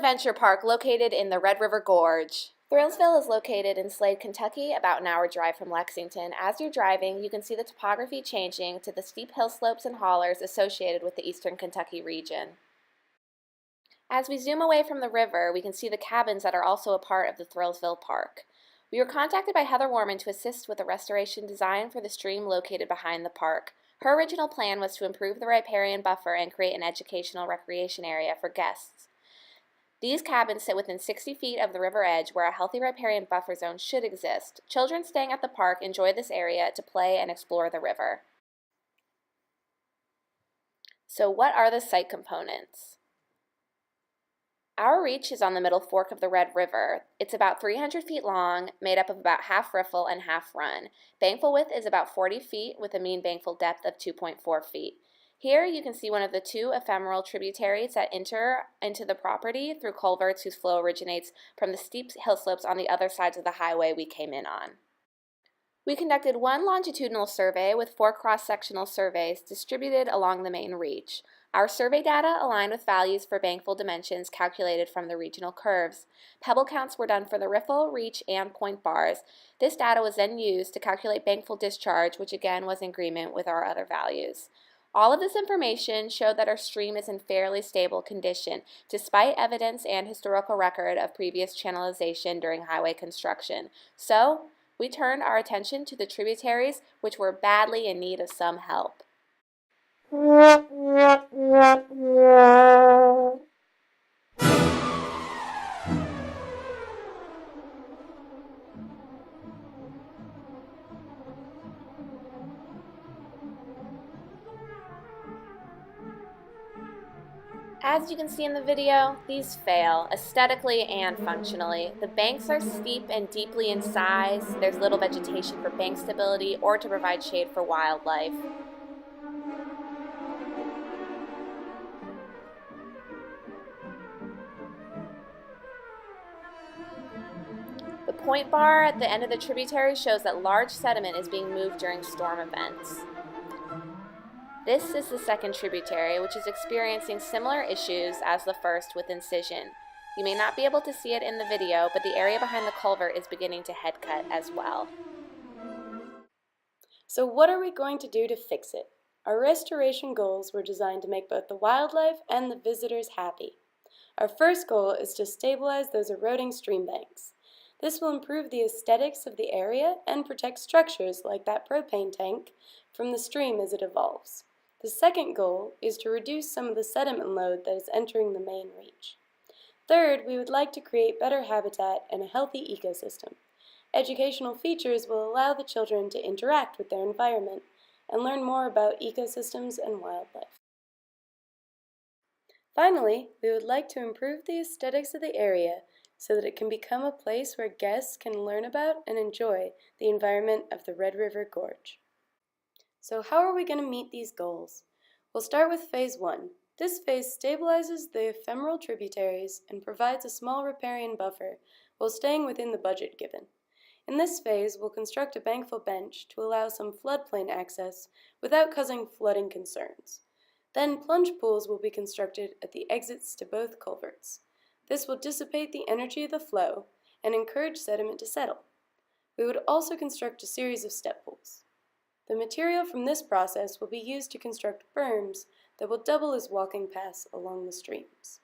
adventure park located in the Red River Gorge. Thrillsville is located in Slade, Kentucky, about an hour drive from Lexington. As you're driving, you can see the topography changing to the steep hill slopes and hollers associated with the eastern Kentucky region. As we zoom away from the river, we can see the cabins that are also a part of the Thrillsville Park. We were contacted by Heather Warman to assist with the restoration design for the stream located behind the park. Her original plan was to improve the riparian buffer and create an educational recreation area for guests. These cabins sit within 60 feet of the river edge where a healthy riparian buffer zone should exist. Children staying at the park enjoy this area to play and explore the river. So what are the site components? Our reach is on the middle fork of the Red River. It's about 300 feet long, made up of about half riffle and half run. Bankful width is about 40 feet with a mean bankful depth of 2.4 feet. Here you can see one of the two ephemeral tributaries that enter into the property through culverts whose flow originates from the steep hill slopes on the other sides of the highway we came in on. We conducted one longitudinal survey with 4 cross-sectional surveys distributed along the main reach. Our survey data aligned with values for bankful dimensions calculated from the regional curves. Pebble counts were done for the riffle, reach, and point bars. This data was then used to calculate bankful discharge, which again was in agreement with our other values. All of this information showed that our stream is in fairly stable condition, despite evidence and historical record of previous channelization during highway construction. So, we turned our attention to the tributaries, which were badly in need of some help. As you can see in the video, these fail, aesthetically and functionally. The banks are steep and deeply in size. There's little vegetation for bank stability or to provide shade for wildlife. The point bar at the end of the tributary shows that large sediment is being moved during storm events. This is the second tributary, which is experiencing similar issues as the first with incision. You may not be able to see it in the video, but the area behind the culvert is beginning to head cut as well. So what are we going to do to fix it? Our restoration goals were designed to make both the wildlife and the visitors happy. Our first goal is to stabilize those eroding stream banks. This will improve the aesthetics of the area and protect structures like that propane tank from the stream as it evolves. The second goal is to reduce some of the sediment load that is entering the main reach. Third, we would like to create better habitat and a healthy ecosystem. Educational features will allow the children to interact with their environment and learn more about ecosystems and wildlife. Finally, we would like to improve the aesthetics of the area so that it can become a place where guests can learn about and enjoy the environment of the Red River Gorge. So how are we going to meet these goals? We'll start with Phase 1. This phase stabilizes the ephemeral tributaries and provides a small riparian buffer while staying within the budget given. In this phase, we'll construct a bankful bench to allow some floodplain access without causing flooding concerns. Then plunge pools will be constructed at the exits to both culverts. This will dissipate the energy of the flow and encourage sediment to settle. We would also construct a series of step pools. The material from this process will be used to construct berms that will double as walking paths along the streams.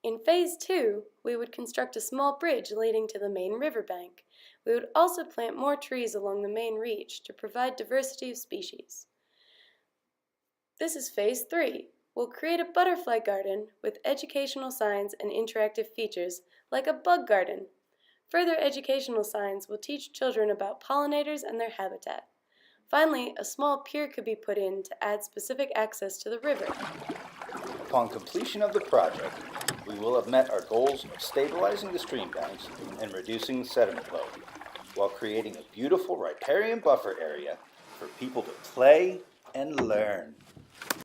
In Phase 2, we would construct a small bridge leading to the main riverbank. We would also plant more trees along the main reach to provide diversity of species. This is Phase 3. We'll create a butterfly garden with educational signs and interactive features like a bug garden. Further educational signs will teach children about pollinators and their habitat. Finally, a small pier could be put in to add specific access to the river. Upon completion of the project, we will have met our goals of stabilizing the stream banks and reducing sediment load, while creating a beautiful riparian buffer area for people to play and learn.